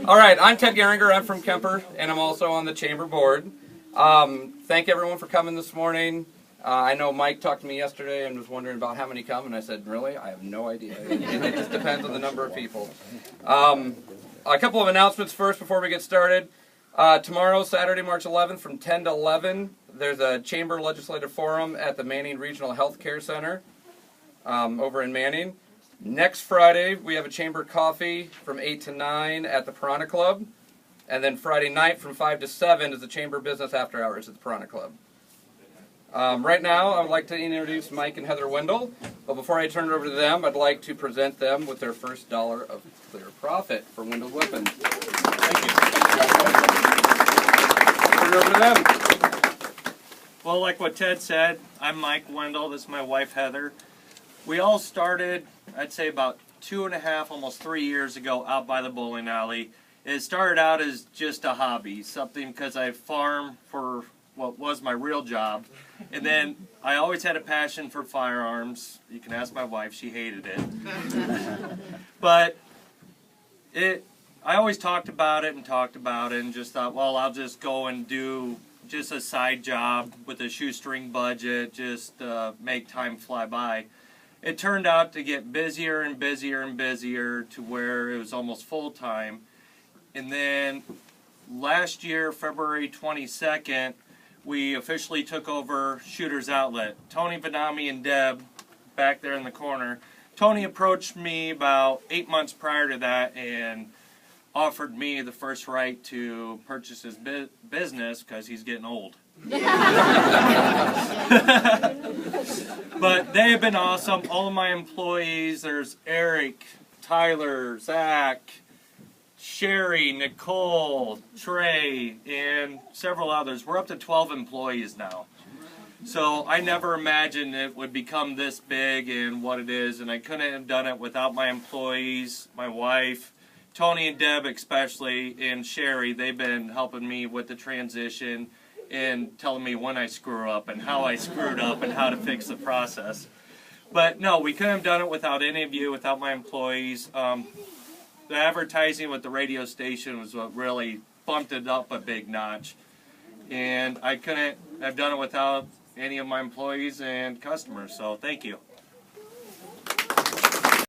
All right, I'm Ted Geringer. I'm from Kemper, and I'm also on the chamber board. Thank everyone for coming this morning. I know Mike talked to me yesterday and was wondering about how many come, and I said, really? I have no idea. It just depends on the number of people. A couple of announcements first before we get started. Tomorrow, Saturday, March 11th, from 10 to 11, there's a Chamber Legislative Forum at the Manning Regional Health Care Center over in Manning. Next Friday, we have a Chamber Coffee from 8 to 9 at the Piranha Club. And then Friday night from 5 to 7 is the Chamber Business After Hours at the Piranha Club. Right now, I would like to introduce Mike and Heather Wendell. But before I turn it over to them, I'd like to present them with their first dollar of clear profit for Wendell Weapons. Thank you. Turn it over to them. Well, like what Ted said, I'm Mike Wendell. This is my wife, Heather. We all started, I'd say about 2.5, almost 3 years ago out by the bowling alley. It started out as just a hobby, something because I farmed for what was my real job. And then I always had a passion for firearms. You can ask my wife, she hated it. But I always talked about it and just thought, well, I'll just go and do just a side job with a shoestring budget, just make time fly by. It turned out to get busier and busier and busier to where it was almost full-time. And then last year, February 22nd, we officially took over Shooter's Outlet. Tony Vanami and Deb, back there in the corner. Tony approached me about 8 months prior to that and offered me the first right to purchase his business because he's getting old. But they have been awesome. All of my employees, there's Eric, Tyler, Zach, Sherry, Nicole, Trey, and several others. We're up to 12 employees now. So I never imagined it would become this big and what it is, and I couldn't have done it without my employees, my wife, Tony and Deb especially, and Sherry. They've been helping me with the transition and telling me when I screw up and how I screwed up and how to fix the process. But no, we couldn't have done it without any of you, without my employees. The advertising with the radio station was what really bumped it up a big notch. And I couldn't have done it without any of my employees and customers, so thank you.